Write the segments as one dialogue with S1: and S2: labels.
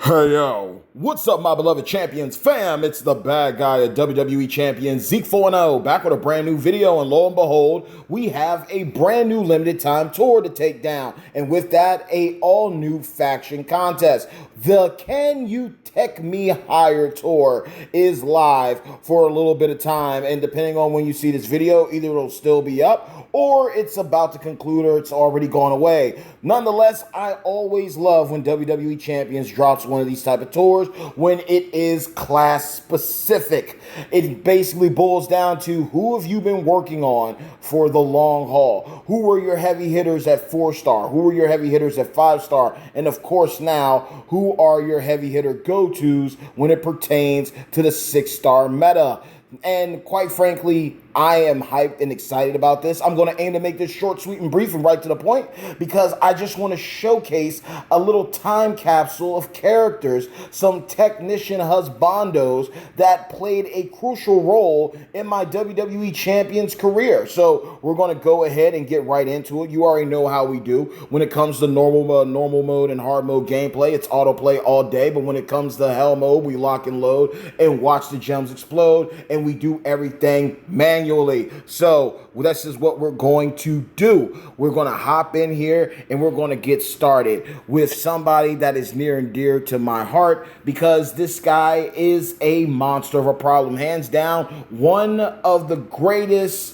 S1: Hey yo, what's up my beloved champions fam? It's the bad guy of WWE champion Zeke 4-0 back with a brand new video, and lo and behold, we have a brand new limited time tour to take down, and with that, a all new faction contest. The Can You Tech Me Higher tour is live for a little bit of time, and depending on when you see this video, either it'll still be up or it's about to conclude or it's already gone away. Nonetheless, I always love when WWE Champions drops one of these type of tours when it is class specific. It basically boils down to who have you been working on for the long haul? Who were your heavy hitters at 4-star? Who were your heavy hitters at 5-star? And of course now, who are your heavy hitter go-tos when it pertains to the 6-star meta? And quite frankly, I am hyped and excited about this. I'm going to aim to make this short, sweet, and brief and right to the point because I just want to showcase a little time capsule of characters, some technician husbandos that played a crucial role in my WWE Champions career. So we're going to go ahead and get right into it. You already know how we do. When it comes to normal mode and hard mode gameplay, it's autoplay all day. But when it comes to hell mode, we lock and load and watch the gems explode, and we do everything manually. So this is what we're going to do. We're going to hop in here and we're going to get started with somebody that is near and dear to my heart because this guy is a monster of a problem. Hands down, one of the greatest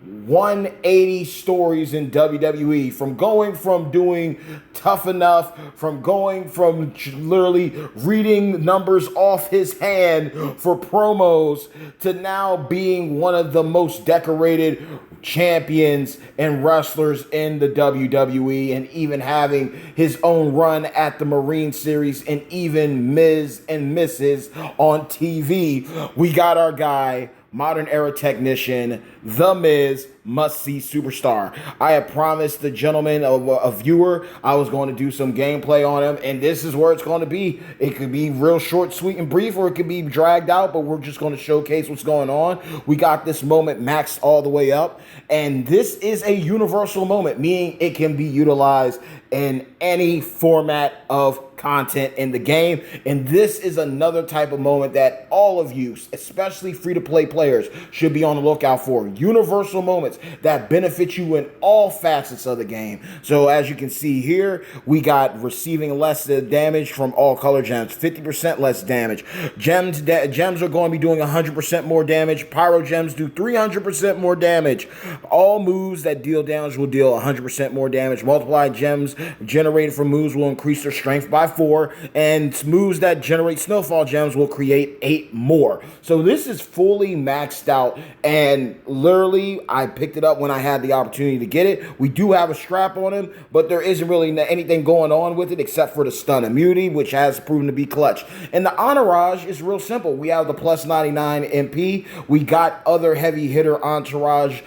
S1: 180 stories in WWE, from going from doing Tough Enough, from going from literally reading numbers off his hand for promos, to now being one of the most decorated champions and wrestlers in the WWE, and even having his own run at the Marine Series and even Ms. and Mrs. on TV. We got our guy, modern era technician, The Miz, must-see superstar. I had promised the gentleman, a viewer, I was going to do some gameplay on him, and this is where it's going to be. It could be real short, sweet, and brief, or it could be dragged out, but we're just going to showcase what's going on. We got this moment maxed all the way up, and this is a universal moment, meaning it can be utilized in any format of content in the game. And this is another type of moment that all of you, especially free-to-play players, should be on the lookout for. Universal moments that benefit you in all facets of the game. So as you can see here, we got receiving less damage from all color gems, 50% less damage. Gems are going to be doing 100% more damage. Pyro gems do 300% more damage. All moves that deal damage will deal 100% more damage. Multiplied gems generated from moves will increase their strength by 4, and moves that generate snowfall gems will create 8 more. So this is fully maxed out, and literally I picked it up when I had the opportunity to get it. We do have a strap on him, but there isn't really anything going on with it except for the stun immunity, which has proven to be clutch. And the entourage is real simple. We have the plus 99 MP. We got other heavy hitter entourage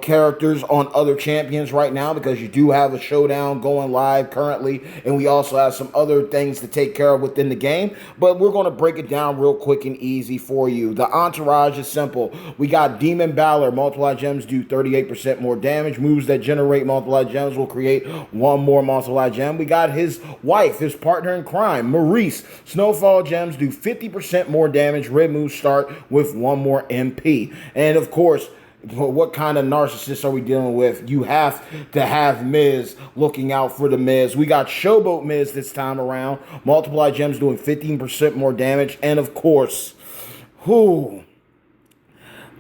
S1: characters on other champions right now, because you do have a showdown going live currently, and we also have some other things to take care of within the game, but we're going to break it down real quick and easy for you. The entourage is simple. We got Demon Balor. Multiplied gems do 38% more damage. Moves that generate multiplied gems will create 1 more multiplied gem. We got his wife, his partner in crime, Maurice. Snowfall gems do 50% more damage. Red moves start with 1 more MP. And of course, what kind of narcissist are we dealing with? You have to have Miz looking out for the Miz. We got Showboat Miz this time around. Multiply gems doing 15% more damage. And of course,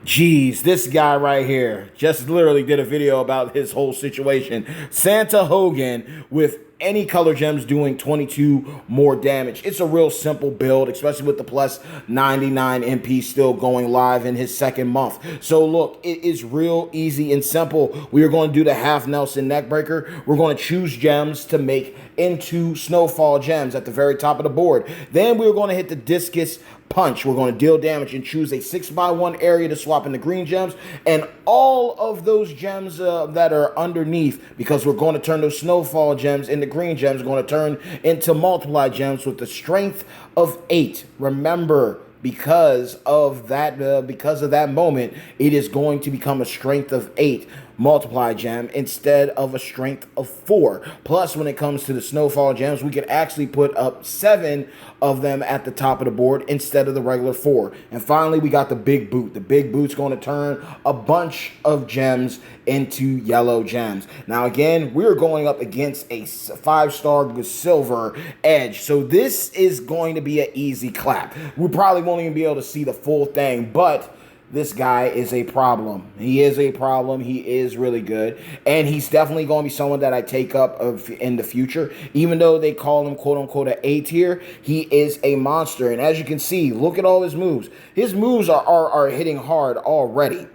S1: this guy right here just literally did a video about his whole situation. Santa Hogan with any color gems doing 22 more damage. It's a real simple build, especially with the plus 99 MP still going live in his second month. So look, it is real easy and simple. We are going to do the half Nelson neckbreaker. We're going to choose gems to make into snowfall gems at the very top of the board. Then we're going to hit the discus punch. We're going to deal damage and choose a 6x1 area to swap into green gems, and all of those gems that are underneath, because we're going to turn those snowfall gems into green gems, going to turn into multiplied gems with the strength of 8. Remember, because of that moment, it is going to become a strength of 8. multiply gem instead of a strength of 4. Plus, when it comes to the snowfall gems, we could actually put up 7 of them at the top of the board instead of the regular 4. And finally, we got the big boot. The big boot's going to turn a bunch of gems into yellow gems. Now, again, we're going up against a 5-star silver edge. So this is going to be an easy clap. We probably won't even be able to see the full thing, but this guy is a problem. He is a problem. He is really good. And he's definitely going to be someone that I take up in the future. Even though they call him, quote-unquote, an A tier, he is a monster. And as you can see, look at all his moves. His moves are hitting hard already.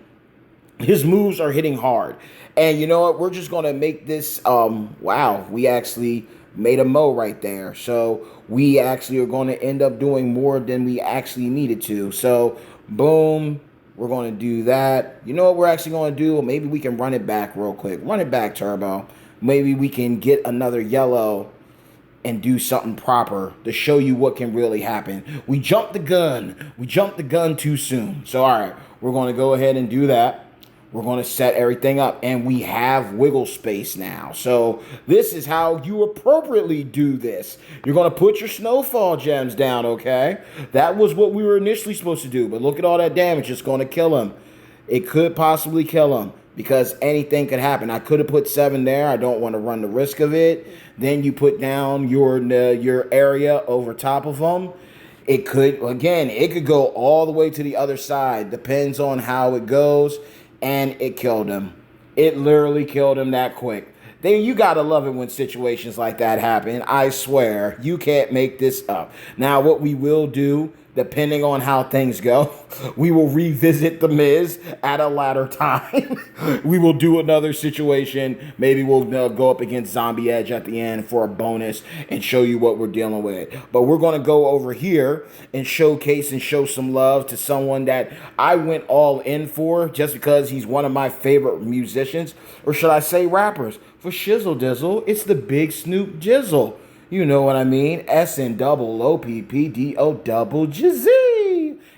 S1: His moves are hitting hard. And you know what? We're just going to make this, wow, we actually made a mo right there. So we actually are going to end up doing more than we actually needed to. So, boom. We're going to do that. You know what we're actually going to do? Maybe we can run it back real quick. Run it back, Turbo. Maybe we can get another yellow and do something proper to show you what can really happen. We jumped the gun. We jumped the gun too soon. So, all right. We're going to go ahead and do that. We're going to set everything up, and we have wiggle space now. So this is how you appropriately do this. You're going to put your snowfall gems down, okay? That was what we were initially supposed to do, but look at all that damage. It's going to kill him. It could possibly kill him because anything could happen. I could have put 7 there. I don't want to run the risk of it. Then you put down your area over top of them. It could, again, it could go all the way to the other side. Depends on how it goes. And it killed him. It literally killed him that quick. You gotta love it when situations like that happen. I swear, you can't make this up. Now, what we will do, depending on how things go, we will revisit The Miz at a later time. We will do another situation. Maybe we'll go up against Zombie Edge at the end for a bonus and show you what we're dealing with. But we're going to go over here and showcase and show some love to someone that I went all in for just because he's one of my favorite musicians, or should I say rappers. For Shizzle Dizzle, it's the Big Snoop Jizzle. You know what I mean? SNOOPPDO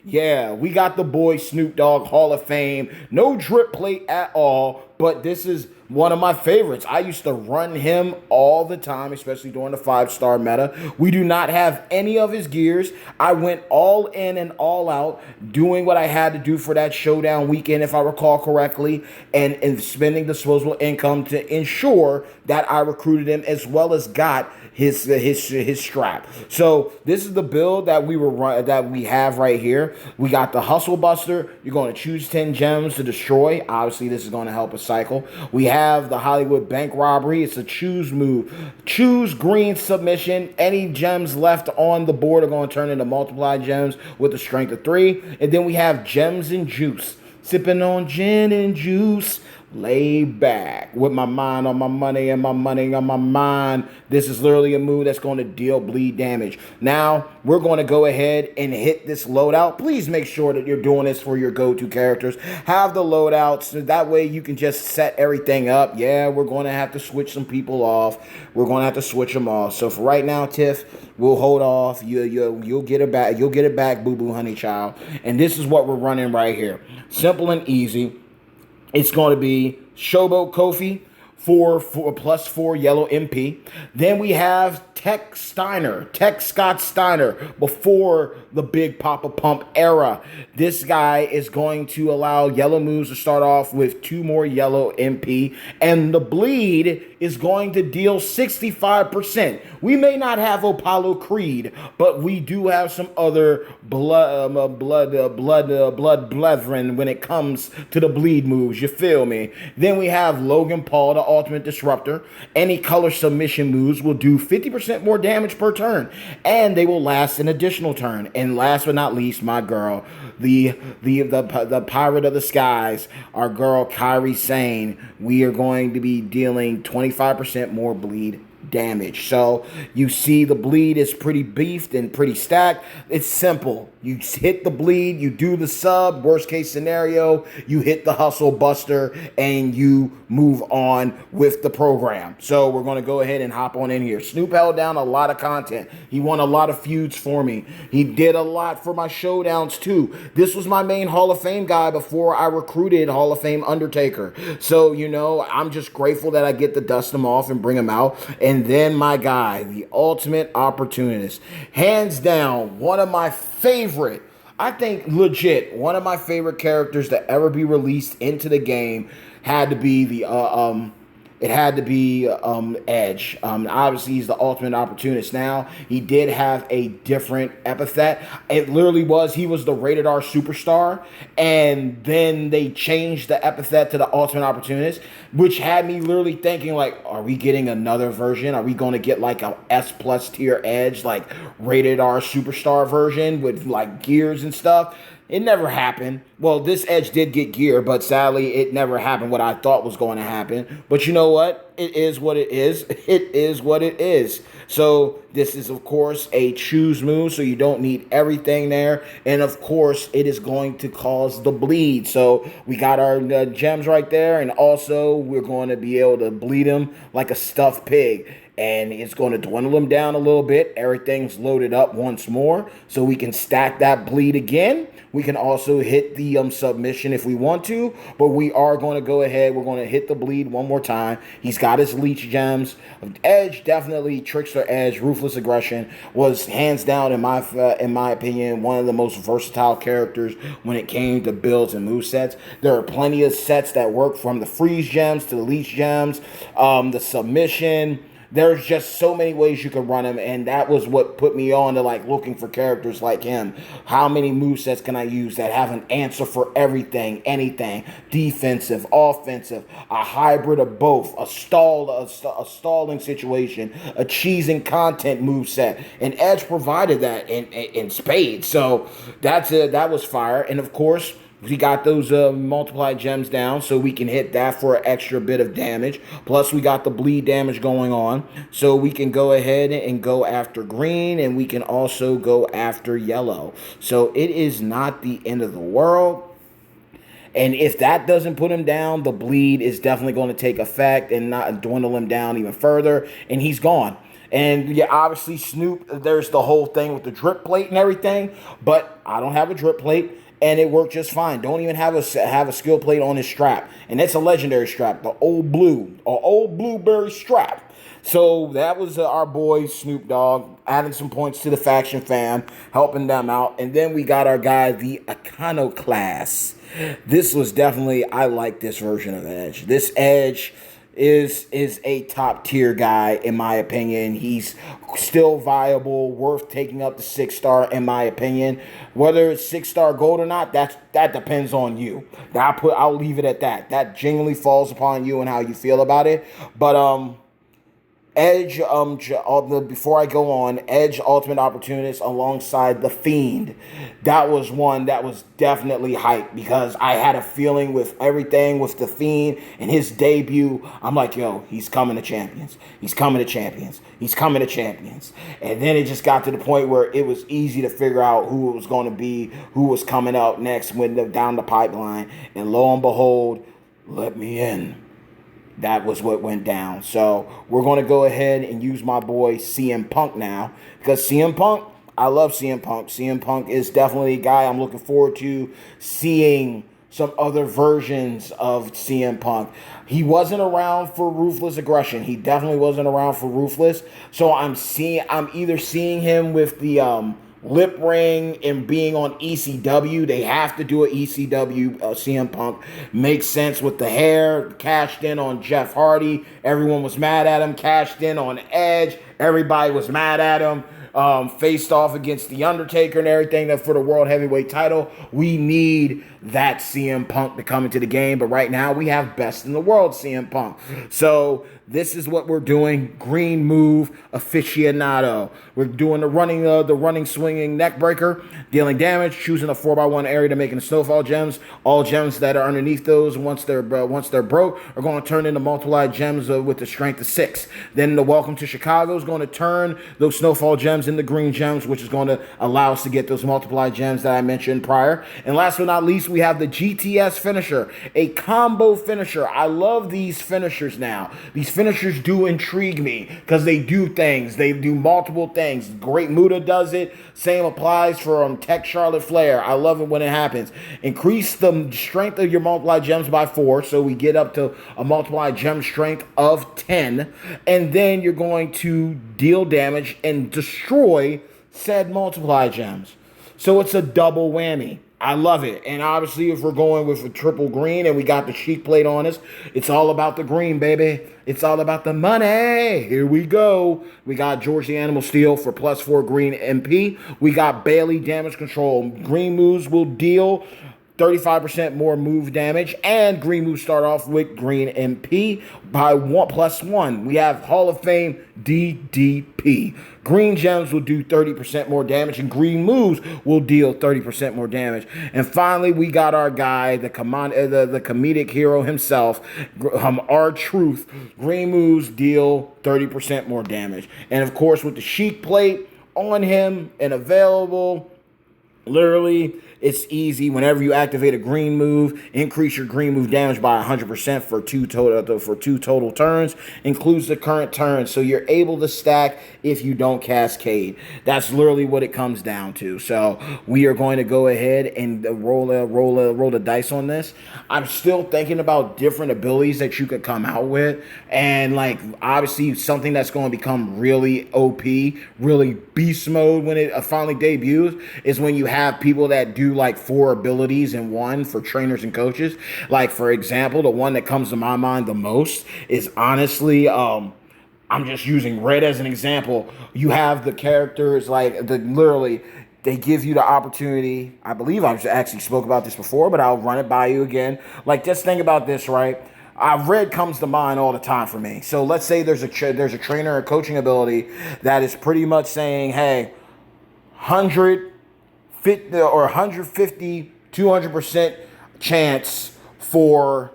S1: Yeah, we got the boy Snoop Dogg Hall of Fame. No drip plate at all, but this is one of my favorites. I used to run him all the time, especially during the 5-star meta. We do not have any of his gears. I went all in and all out, doing what I had to do for that showdown weekend, if I recall correctly, and spending disposable income to ensure that I recruited him as well as got his strap. So this is the build that we have right here. We got the Hustle Buster. You're going to choose 10 gems to destroy. Obviously, this is going to help a cycle. We have the Hollywood Bank Robbery. It's a choose move. Choose green submission. Any gems left on the board are going to turn into multiply gems with a strength of 3. And then we have Gems and Juice. Sipping on gin and juice. Lay back with my mind on my money and my money on my mind. This is literally a move that's going to deal bleed damage. Now, we're going to go ahead and hit this loadout. Please make sure that you're doing this for your go-to characters. Have the loadouts. So that way you can just set everything up. Yeah, we're going to have to switch some people off. We're going to have to switch them off. So for right now, Tiff, we'll hold off. You'll get it back. You'll get it back, boo-boo honey child. And this is what we're running right here. Simple and easy. It's going to be Showboat Kofi for +4 yellow MP. Then we have Tech Scott Steiner before the Big Papa Pump era. This guy is going to allow yellow moves to start off with 2 more yellow MP, and the bleed is going to deal 65%. We may not have Apollo Creed, but we do have some other blood brethren when it comes to the bleed moves. You feel me? Then we have Logan Paul, the Ultimate Disruptor. Any color submission moves will do 50% more damage per turn, and they will last an additional turn. And last but not least, my girl, the Pirate of the Skies, our girl Kairi Sane. We are going to be dealing 25% more bleed damage. So you see the bleed is pretty beefed and pretty stacked. It's simple. You hit the bleed, you do the sub, worst case scenario, you hit the hustle buster, and you move on with the program. So we're going to go ahead and hop on in here. Snoop held down a lot of content. He won a lot of feuds for me. He did a lot for my showdowns too. This was my main Hall of Fame guy before I recruited Hall of Fame Undertaker. So, you know, I'm just grateful that I get to dust him off and bring him out. And then my guy, the Ultimate Opportunist. Hands down, one of my favorite, I think legit, one of my favorite characters to ever be released into the game had to be Edge. Obviously, he's the Ultimate Opportunist now. He did have a different epithet. It literally was, he was the Rated R Superstar, and then they changed the epithet to the Ultimate Opportunist, which had me literally thinking, like, are we getting another version? Are we going to get like a S plus tier Edge, like Rated R Superstar version with like gears and stuff? It never happened. Well, this Edge did get gear, but sadly, it never happened what I thought was going to happen. But you know what? It is what it is. It is what it is. So this is, of course, a choose move, so you don't need everything there. And, of course, it is going to cause the bleed. So we got our gems right there, and also we're going to be able to bleed him like a stuffed pig. And it's going to dwindle him down a little bit. Everything's loaded up once more, so we can stack that bleed again. We can also hit the submission if we want to, but we are going to go ahead. We're going to hit the bleed one more time. He's got his leech gems. Edge, definitely Trickster Edge, Ruthless Aggression was hands down in my opinion one of the most versatile characters when it came to builds and movesets. There are plenty of sets that work, from the freeze gems to the leech gems, the submission. There's just so many ways you can run him, and that was what put me on to like looking for characters like him. How many movesets can I use that have an answer for everything, anything, defensive, offensive, a hybrid of both, a stalling situation, a cheesing content moveset, and Edge provided that in spades. So that was fire, and of course, we got those multiplied gems down, so we can hit that for an extra bit of damage. Plus, we got the bleed damage going on, so we can go ahead and go after green, and we can also go after yellow. So it is not the end of the world. And if that doesn't put him down, the bleed is definitely going to take effect and not dwindle him down even further, and he's gone. And yeah, obviously Snoop, there's the whole thing with the drip plate and everything, but I don't have a drip plate. And it worked just fine. Don't even have a skill plate on his strap. And it's a legendary strap, the old blueberry strap. So that was our boy Snoop Dogg, adding some points to the faction fam, helping them out. And then we got our guy, the Iconoclast. This was definitely, I like this version of Edge. This Edge is a top tier guy in my opinion. He's still viable, worth taking up the 6-star in my opinion. Whether it's 6-star gold or not, that depends on you. I'll leave it at that. That genuinely falls upon you and how you feel about it. But Edge, before I go on, Edge Ultimate Opportunist alongside The Fiend. That was one that was definitely hype because I had a feeling with everything with The Fiend and his debut. I'm like, yo, he's coming to Champions. He's coming to Champions. He's coming to Champions. And then it just got to the point where it was easy to figure out who it was going to be, who was coming up next down the pipeline. And lo and behold, let me in. That was what went down. So we're going to go ahead and use my boy CM Punk now. Because CM Punk, I love CM Punk. CM Punk is definitely a guy I'm looking forward to seeing some other versions of CM Punk. He wasn't around for Ruthless Aggression. He definitely wasn't around for Ruthless. So I'm either seeing him with the lip ring and being on ECW. They have to do an ECW CM Punk. Makes sense with the hair. Cashed in on Jeff Hardy. Everyone was mad at him. Cashed in on Edge. Everybody was mad at him. Faced off against The Undertaker and everything for the World Heavyweight title. We need that CM Punk to come into the game. But right now we have best in the world CM Punk. So this is what we're doing. Green move aficionado. We're doing the running swinging neck breaker, dealing damage, choosing a 4x1 area to make into snowfall gems. All gems that are underneath those, once they're broke, are going to turn into multiplied gems with the strength of 6. Then the Welcome to Chicago is going to turn those snowfall gems into green gems, which is going to allow us to get those multiplied gems that I mentioned prior. And last but not least, we have the GTS finisher, a combo finisher. I love these finishers now. These finishers do intrigue me because they do things. They do multiple things. Great Muta does it. Same applies for Tech Charlotte Flair. I love it when it happens. Increase the strength of your multiplied gems by 4, so we get up to a multiplied gem strength of 10. And then you're going to deal damage and destroy said multiplied gems. So it's a double whammy. I love it. And obviously, if we're going with a triple green and we got the Sheik plate on us, it's all about the green, baby. It's all about the money. Here we go. We got George the Animal Steel for +4 green MP. We got Bailey damage control. Green moves will deal 35% more move damage, and green moves start off with green MP by +1. We have Hall of Fame DDP. Green gems will do 30% more damage, and green moves will deal 30% more damage. And finally, we got our guy, the comedic hero himself, R-Truth. Green moves deal 30% more damage. And of course, with the Sheik plate on him and available, literally, it's easy. Whenever you activate a green move, increase your green move damage by 100% for two total turns. Includes the current turn, so you're able to stack if you don't cascade. That's literally what it comes down to. So we are going to go ahead and roll the dice on this. I'm still thinking about different abilities that you could come out with, and like obviously something that's going to become really OP, really beast mode when it finally debuts is when you have people that do like 4 abilities in one for trainers and coaches. Like, for example, the one that comes to my mind the most is honestly, I'm just using Red as an example. You have the characters like literally they give you the opportunity. I believe I've actually spoke about this before, but I'll run it by you again. Like, just think about this, right? Red comes to mind all the time for me. So let's say there's a trainer or coaching ability that is pretty much saying, hey, 150, 200% chance for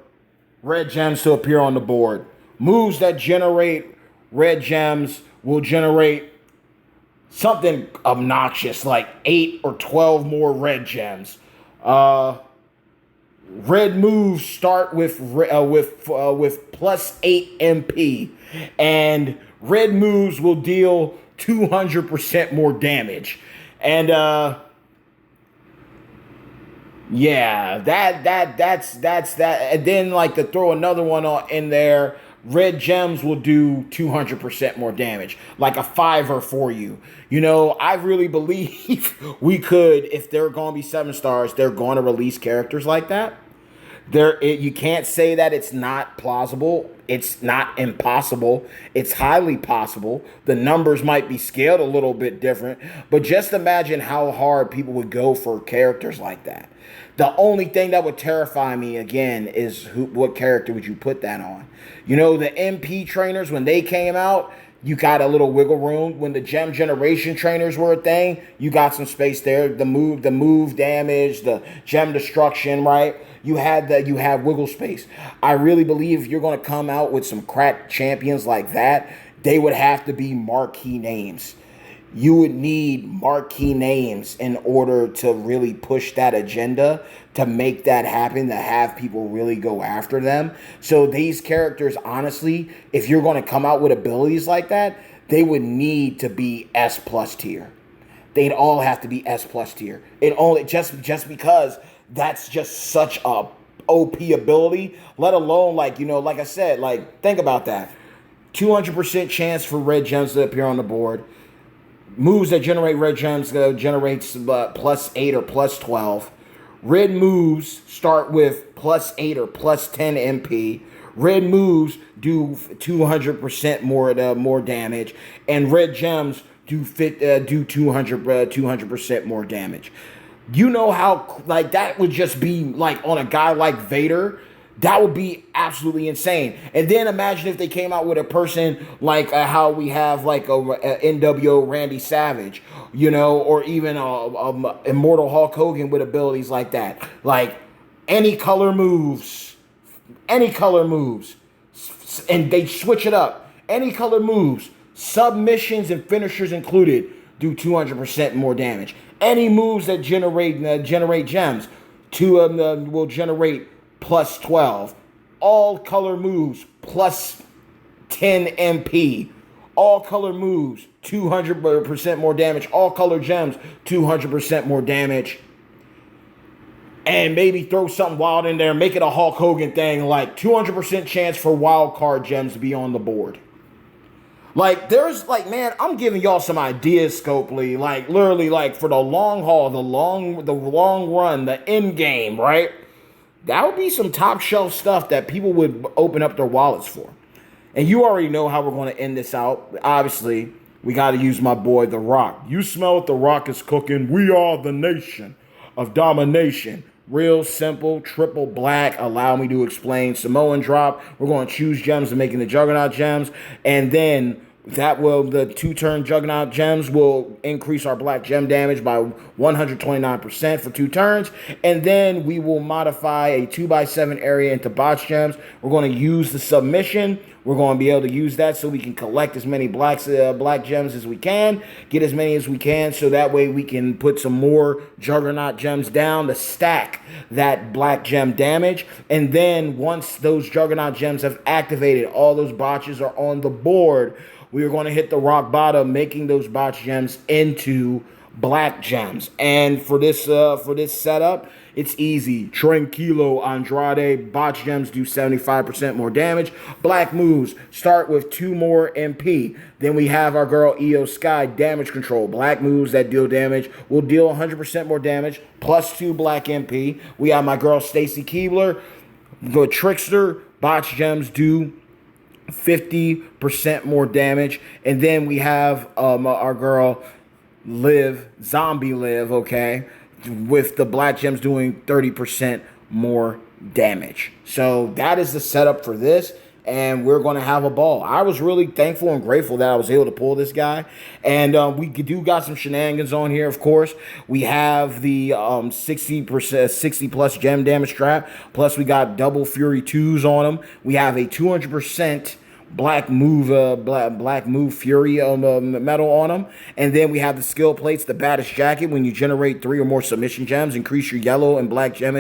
S1: red gems to appear on the board. Moves that generate red gems will generate something obnoxious like 8 or 12 more red gems. Red moves start with +8 MP, and red moves will deal 200% more damage. And yeah, that's that. And then like to throw another one in there, red gems will do 200% more damage, like a 5er for you. You know, I really believe we could, if they're going to be 7 stars, they're going to release characters like that. You can't say that it's not plausible. It's not impossible. It's highly possible. The numbers might be scaled a little bit different, but just imagine how hard people would go for characters like that. The only thing that would terrify me again is what character would you put that on? You know, the MP trainers, when they came out, you got a little wiggle room. When the gem generation trainers were a thing, you got some space there. The move damage, the gem destruction, right? You have wiggle space. I really believe if you're going to come out with some crack champions like that, they would have to be marquee names. You would need marquee names in order to really push that agenda, to make that happen, to have people really go after them. So these characters, honestly, if you're going to come out with abilities like that, they would need to be S+ tier. They'd all have to be S+ tier. It only just because that's just such a OP ability, let alone like, you know, like I said, like think about that. 200% chance for red gems to appear on the board. Moves that generate red gems generates +8 or +12. Red moves start with +8 or +10 MP. Red moves do 200% more damage, and red gems do 200% more damage. You know how like that would just be like on a guy like Vader. That would be absolutely insane. And then imagine if they came out with a person like how we have like a NWO Randy Savage, you know, or even a Immortal Hulk Hogan with abilities like that. Like any color moves, and they switch it up. Any color moves, submissions and finishers included, do 200% more damage. Any moves that generate gems, will generate plus 12. All color moves plus 10 MP. All color moves 200% more damage. All color gems 200% more damage. And maybe throw something wild in there. Make it a Hulk Hogan thing, like 200% chance for wild card gems to be on the board. Like, there's, like, man, I'm giving y'all some ideas, Scopely. Like, literally, like, for the long haul, the long run, the end game, right? That would be some top shelf stuff that people would open up their wallets for. And you already know how we're going to end this out. Obviously, we got to use my boy, The Rock. You smell what The Rock is cooking. We are the nation of domination. Real simple, triple black. Allow me to explain. Samoan drop. We're going to choose gems and making the Juggernaut gems. And then the 2-turn Juggernaut gems will increase our black gem damage by 129% for 2 turns. And then we will modify a 2x7 area into botch gems. We're going to use the submission. We're going to be able to use that so we can collect as many black gems as we can, get as many as we can, so that way we can put some more Juggernaut gems down to stack that black gem damage. And then once those Juggernaut gems have activated, all those botches are on the board, we are going to hit the rock bottom, making those botch gems into black gems. And for this setup, it's easy. Tranquilo Andrade. Botch gems do 75% more damage. Black moves start with 2 more MP. Then we have our girl Io Sky, damage control. Black moves that deal damage will deal 100% more damage, plus 2 black MP. We have my girl Stacy Keibler, the Trickster. Botch gems do 50% more damage. And then we have our girl Zombie Liv, okay, with the black gems doing 30% more damage. So that is the setup for this, and we're going to have a ball. I was really thankful and grateful that I was able to pull this guy, and we do got some shenanigans on here, of course. We have the 60 plus gem damage trap, plus we got double Fury 2s on him. We have a 200% black move Fury metal on them. And then we have the skill plates, the baddest jacket. When you generate 3 or more submission gems, increase your yellow and black gem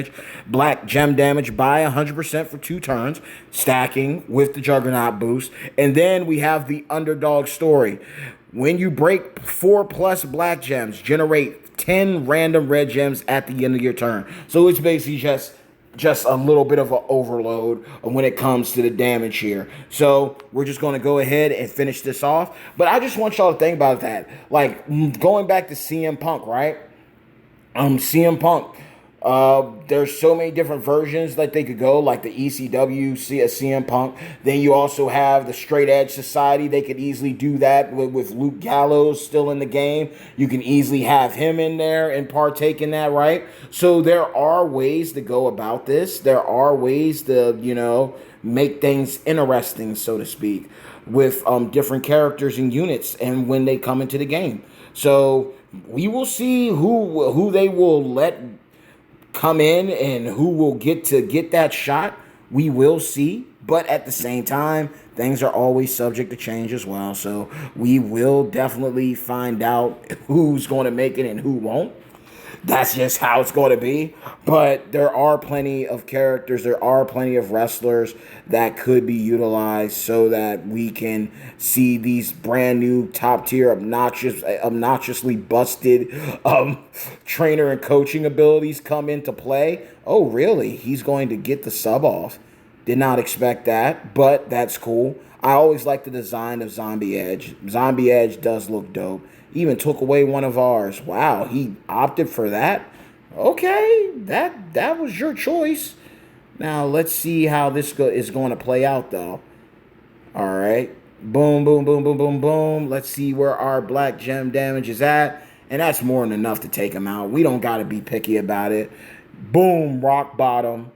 S1: damage by 100% for 2 turns, stacking with the Juggernaut boost. And then we have the underdog story. When you break 4 plus black gems, generate 10 random red gems at the end of your turn. So it's basically just a little bit of an overload when it comes to the damage here. So we're just going to go ahead and finish this off. But I just want y'all to think about that. Like, going back to CM Punk, right? CM Punk. There's so many different versions that they could go, like the ECW CM Punk. Then you also have the Straight Edge Society. They could easily do that with Luke Gallows still in the game. You can easily have him in there and partake in that, right? So there are ways to go about this. There are ways to, make things interesting, so to speak, with different characters and units and when they come into the game. So we will see who they will let come in and who will get that shot. We will see, but at the same time, things are always subject to change as well. So we will definitely find out who's going to make it and who won't. That's just how it's going to be. But there are plenty of characters, there are plenty of wrestlers that could be utilized so that we can see these brand new top tier, obnoxiously busted trainer and coaching abilities come into play. Oh, really? He's going to get the sub off. Did not expect that, but that's cool. I always like the design of Zombie Edge. Zombie Edge does look dope. Even took away one of ours. Wow, he opted for that? Okay, that was your choice. Now, let's see how this is going to play out, though. All right. Boom, boom, boom, boom, boom, boom. Let's see where our black gem damage is at. And that's more than enough to take him out. We don't got to be picky about it. Boom, rock bottom.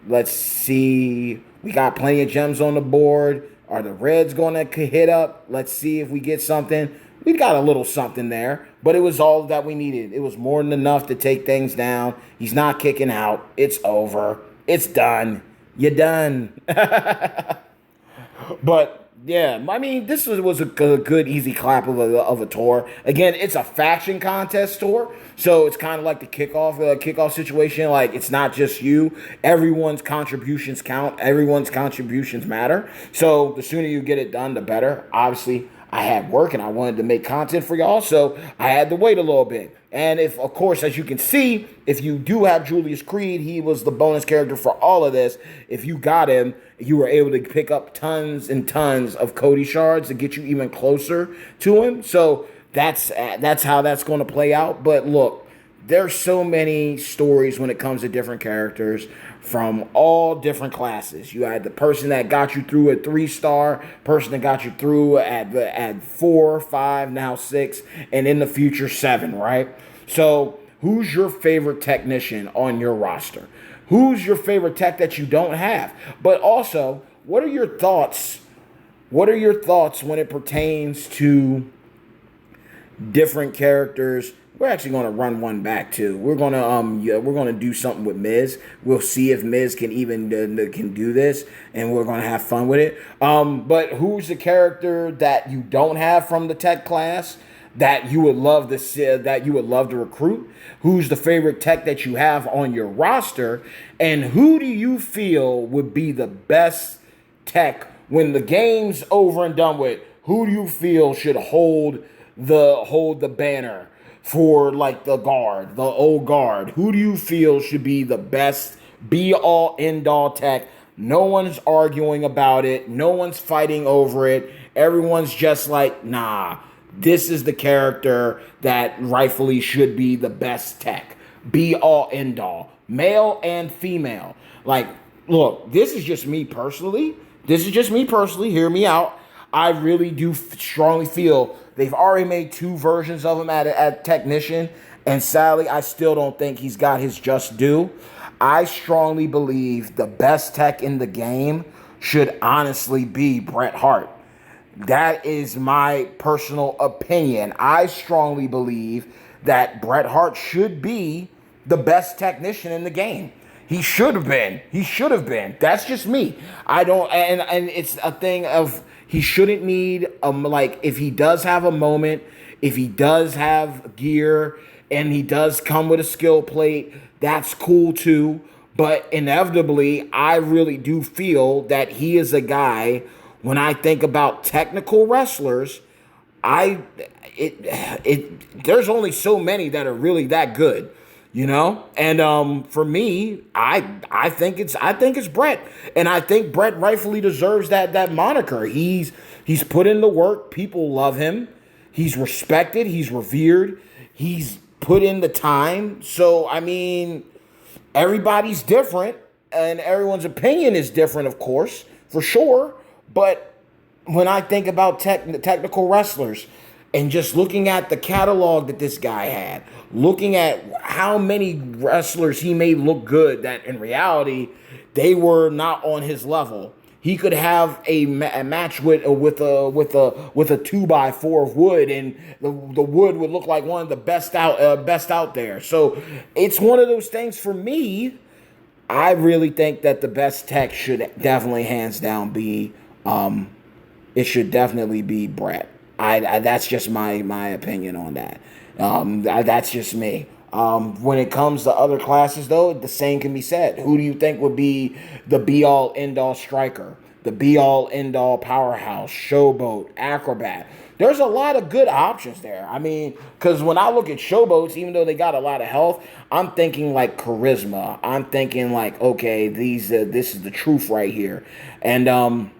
S1: Let's see. We got plenty of gems on the board. Are the Reds going to hit up? Let's see if we get something. We got a little something there, but it was all that we needed. It was more than enough to take things down. He's not kicking out. It's over. It's done. You're done. But yeah, I mean, this was a good, easy clap of a tour. Again, it's a faction contest tour, so it's kind of like the kickoff situation. Like, it's not just you. Everyone's contributions count. Everyone's contributions matter. So the sooner you get it done, the better. Obviously, I had work and I wanted to make content for y'all, so I had to wait a little bit. And if, of course, as you can see, if you do have Julius Creed, he was the bonus character for all of this. If you got him, you were able to pick up tons and tons of Cody shards to get you even closer to him. So that's how that's going to play out. But look, there's so many stories when it comes to different characters from all different classes. You had the person that got you through at 3-star, person that got you through at 4, 5, now 6, and in the future 7, right? So who's your favorite technician on your roster? Who's your favorite tech that you don't have? But also, what are your thoughts? What are your thoughts when it pertains to different characters? We're actually going to run one back too. We're going to do something with Miz. We'll see if Miz can even can do this, and we're going to have fun with it. But who's the character that you don't have from the tech class that you would love to see, that you would love to recruit? Who's the favorite tech that you have on your roster, and who do you feel would be the best tech when the game's over and done with? Who do you feel should hold the banner for, like, the old guard? Who do you feel should be the best be-all, end-all tech? No one's arguing about it. No one's fighting over it. Everyone's just like, nah, this is the character that rightfully should be the best tech. Be-all, end-all. Male and female. Like, look, this is just me personally. Hear me out. I really do strongly feel they've already made 2 versions of him at technician, and sadly, I still don't think he's got his just due. I strongly believe the best tech in the game should honestly be Bret Hart. That is my personal opinion. I strongly believe that Bret Hart should be the best technician in the game. He should have been. That's just me. I don't, and it's a thing of, he shouldn't need, like, if he does have a moment, if he does have gear, and he does come with a skill plate, that's cool too. But inevitably, I really do feel that he is a guy, when I think about technical wrestlers, there's only so many that are really that good. You know, and for me, I think it's Bret, and I think Bret rightfully deserves that moniker. He's put in the work. People love him. He's respected. He's revered. He's put in the time. So I mean, everybody's different, and everyone's opinion is different, of course, for sure. But when I think about technical wrestlers, and just looking at the catalog that this guy had, looking at how many wrestlers he made look good that in reality they were not on his level. He could have a match with a 2x4 of wood, and the wood would look like one of the best out there. So it's one of those things for me. I really think that the best tech should definitely, hands down, be it should definitely be Bret. I that's just my opinion on that. That's just me. When it comes to other classes, though, the same can be said. Who do you think would be the be-all, end-all striker? The be-all, end-all powerhouse, showboat, acrobat? There's a lot of good options there. I mean, because when I look at showboats, even though they got a lot of health, I'm thinking like charisma. I'm thinking like, okay, this is the truth right here. And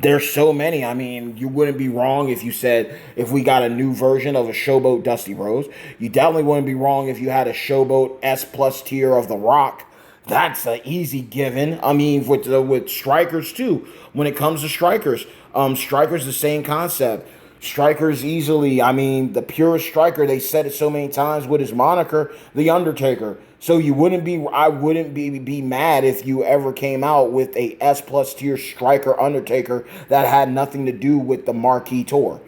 S1: there's so many. I mean, you wouldn't be wrong if you said if we got a new version of a Showboat Dusty Rhodes. You definitely wouldn't be wrong if you had a Showboat S+ tier of The Rock. That's an easy given. I mean, with strikers too. When it comes to strikers, strikers the same concept. Strikers easily, I mean, the purest striker, they said it so many times with his moniker, The Undertaker. So I wouldn't be mad if you ever came out with a S plus tier striker Undertaker that had nothing to do with the Marquee Tour.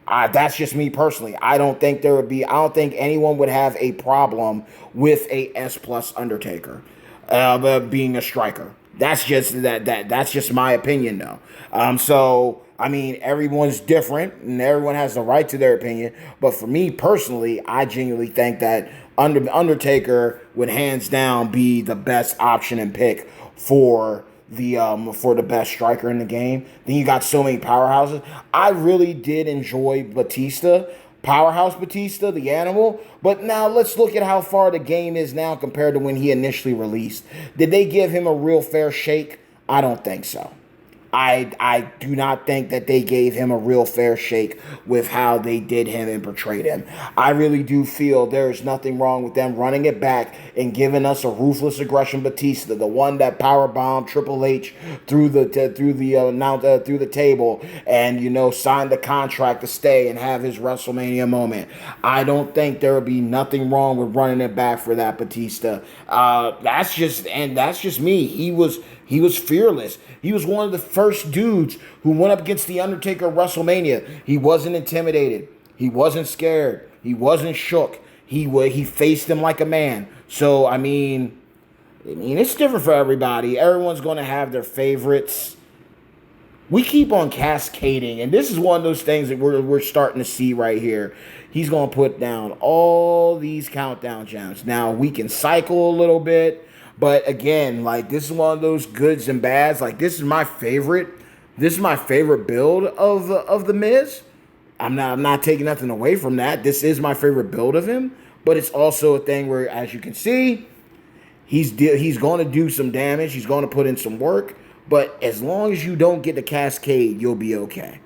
S1: That's just me personally. I don't think anyone would have a problem with a S plus Undertaker being a striker. That's just my opinion though. So I mean, everyone's different and everyone has the right to their opinion. But for me personally, I genuinely think that Undertaker would hands down be the best option and pick for the best striker in the game. Then you got so many powerhouses. I really did enjoy Batista, Powerhouse Batista, the animal. But now let's look at how far the game is now compared to when he initially released. Did they give him a real fair shake? I don't think so. I do not think that they gave him a real fair shake with how they did him and portrayed him. I really do feel there is nothing wrong with them running it back and giving us a ruthless aggression Batista, the one that powerbombed Triple H through the table and signed the contract to stay and have his WrestleMania moment. I don't think there would be nothing wrong with running it back for that Batista. That's just me. He was fearless. He was one of the first dudes who went up against The Undertaker at WrestleMania. He wasn't intimidated. He wasn't scared. He wasn't shook. He faced him like a man. So, I mean, it's different for everybody. Everyone's going to have their favorites. We keep on cascading, and this is one of those things that we're starting to see right here. He's going to put down all these countdown gems. Now, we can cycle a little bit. But again, this is one of those goods and bads. This is my favorite. This is my favorite build of the Miz. I'm not taking nothing away from that. This is my favorite build of him. But it's also a thing where, as you can see, he's going to do some damage. He's going to put in some work. But as long as you don't get the cascade, you'll be okay.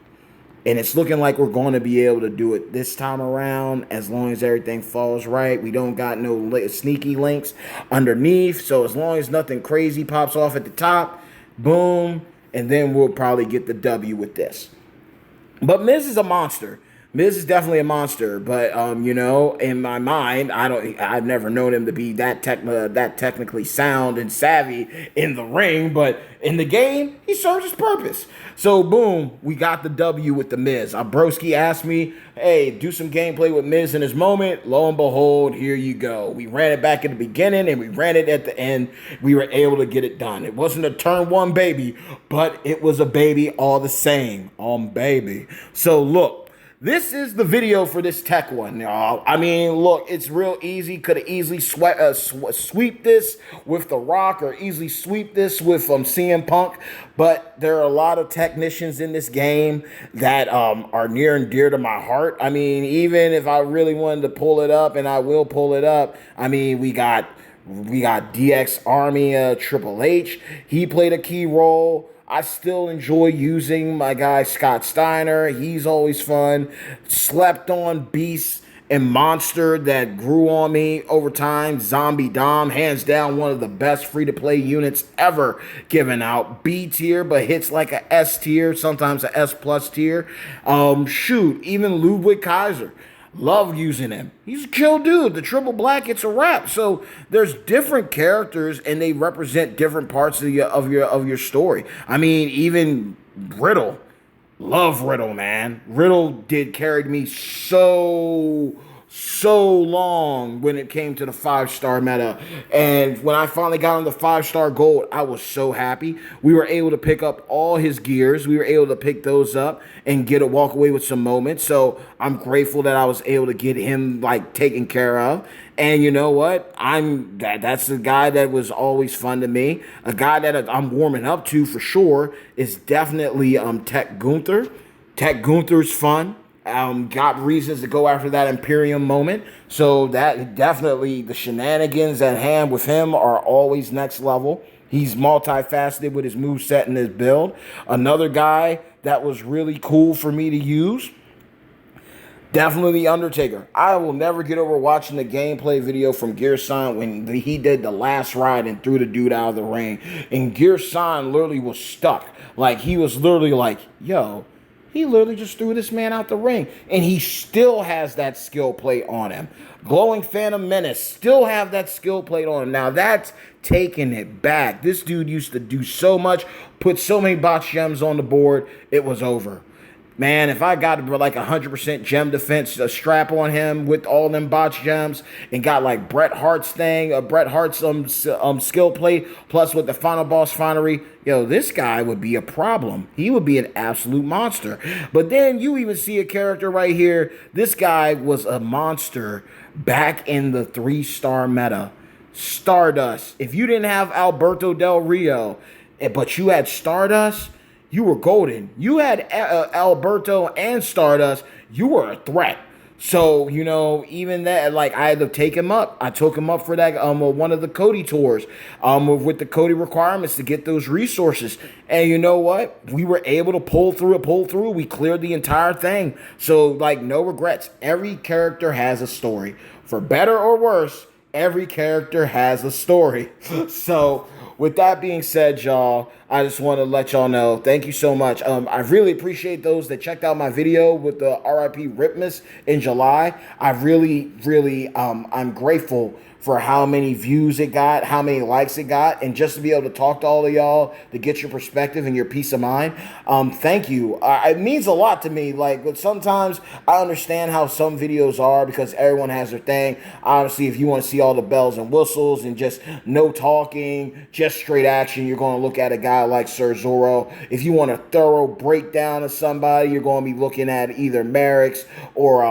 S1: And it's looking like we're going to be able to do it this time around as long as everything falls right. We don't got no sneaky links underneath. So as long as nothing crazy pops off at the top, boom, and then we'll probably get the W with this. But Miz is a monster. Miz is definitely a monster, but in my mind, I've never known him to be that technically sound and savvy in the ring, but in the game, he serves his purpose. So boom, we got the W with the Miz. Broski asked me, hey, do some gameplay with Miz in his moment. Lo and behold, here you go. We ran it back at the beginning and we ran it at the end. We were able to get it done. It wasn't a turn one baby, but it was a baby all the same. Baby. So look. This is the video for this tech one, y'all. I mean, look, it's real easy. Could have easily sweep this with The Rock or easily sweep this with CM Punk. But there are a lot of technicians in this game that are near and dear to my heart. I mean, even if I really wanted to pull it up, and I will pull it up, I mean, we got DX Army, Triple H. He played a key role. I still enjoy using my guy Scott Steiner. He's always fun. Slept on beast and monster that grew on me over time. Zombie Dom, hands down one of the best free-to-play units ever given out. B tier, but hits like a S tier, sometimes a S plus tier. Even Ludwig Kaiser. Love using him. He's a chill dude. The triple black, it's a wrap. So there's different characters, and they represent different parts of your story. I mean, even Riddle. Love Riddle, man. Riddle carried me so long when it came to the 5-star meta. And when I finally got on the 5-star gold, I was so happy. We were able to pick up all his gears. We were able to pick those up and walk away with some moments. So I'm grateful that I was able to get him taken care of. And you know what? That's the guy that was always fun to me. A guy that I'm warming up to for sure is definitely Tech Gunther. Tech Gunther's fun. Got reasons to go after that Imperium moment. So that definitely, the shenanigans at hand with him are always next level. He's multifaceted with his moveset and his build. Another guy that was really cool for me to use, definitely The Undertaker. I will never get over watching the gameplay video from Gearsign when he did the last ride and threw the dude out of the ring. And Gearsign literally was stuck. He was literally yo, He literally just threw this man out the ring, and he still has that skill plate on him. Glowing Phantom Menace still have that skill plate on him. Now that's taking it back. This dude used to do so much, put so many box gems on the board, it was over. Man, if I got like 100% gem defense, a strap on him with all them botch gems, and got like Bret Hart's thing, Bret Hart's skill plate, plus with the final boss finery, yo, this guy would be a problem. He would be an absolute monster. But then you even see a character right here. This guy was a monster back in the 3-star meta. Stardust. If you didn't have Alberto Del Rio, but you had Stardust, you were golden. You had Alberto and Stardust. You were a threat. So, you know, even that, like, I had to take him up. I took him up for that one of the Cody tours with the Cody requirements to get those resources. And you know what? We were able to pull through. We cleared the entire thing. So, like, no regrets. Every character has a story. For better or worse, every character has a story. So, with that being said, y'all, I just want to let y'all know, thank you so much. I really appreciate those that checked out my video with the RIP Ripmas in July. I really, I'm grateful for how many views it got, how many likes it got, and just to be able to talk to all of y'all to get your perspective and your peace of mind. Thank you. It means a lot to me. Like, but sometimes I understand how some videos are because everyone has their thing. Obviously, if you want to see all the bells and whistles and just no talking, just straight action, you're going to look at a guy like Sir Zoro. If you want a thorough breakdown of somebody, you're going to be looking at either Merrick's or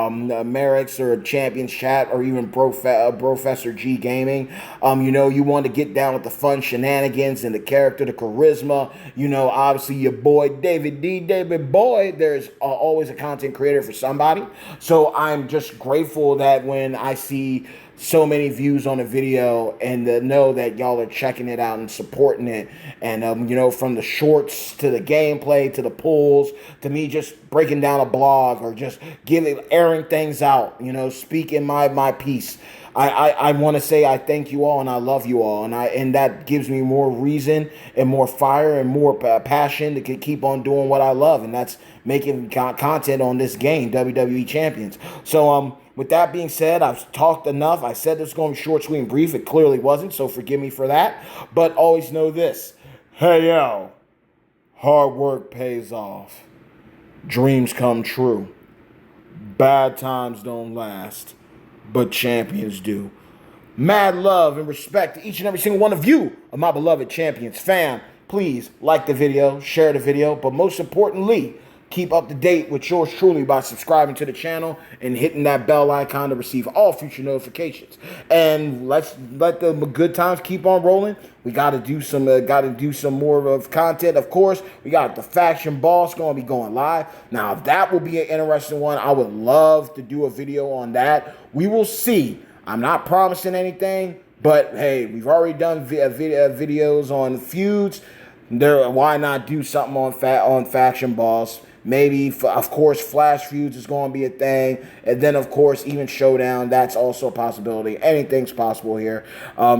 S1: Champions Chat or even Professor G Gaming. You know, you want to get down with the fun shenanigans and the character, the charisma. You know, obviously your boy David Boy. There's always a content creator for somebody. So I'm just grateful that when I see so many views on a video and to know that y'all are checking it out and supporting it. And, you know, from the shorts to the gameplay to the pulls to me just breaking down a blog or just airing things out, you know, speaking my piece. I want to say I thank you all and I love you all, and that gives me more reason and more fire and more passion to keep on doing what I love, and that's making content on this game, WWE Champions. So with that being said, I've talked enough. I said this was going to be short, sweet, and brief. It clearly wasn't, so forgive me for that. But always know this: hey yo, hard work pays off. Dreams come true. Bad times don't last, but champions do. Mad love and respect to each and every single one of you, of my beloved champions fam. Please like the video, share the video, but most importantly, keep up to date with yours truly by subscribing to the channel and hitting that bell icon to receive all future notifications. And let's let the good times keep on rolling. We got to do some more of content. Of course, we got the Faction Boss going to be going live. Now, that will be an interesting one. I would love to do a video on that. We will see. I'm not promising anything, but hey, we've already done videos on feuds. Why not do something on Faction Boss? Maybe, of course, Flash Feuds is going to be a thing. And then, of course, even Showdown, that's also a possibility. Anything's possible here.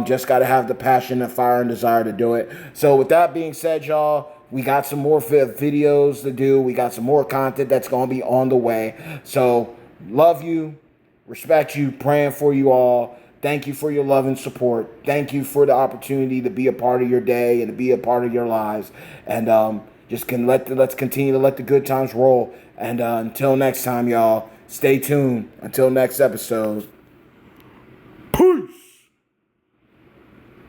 S1: Just got to have the passion and fire and desire to do it. So with that being said, y'all, we got some more videos to do. We got some more content that's going to be on the way. So love you, respect you, praying for you all. Thank you for your love and support. Thank you for the opportunity to be a part of your day and to be a part of your lives. And let's continue to let the good times roll. And until next time, y'all, stay tuned. Until next episode.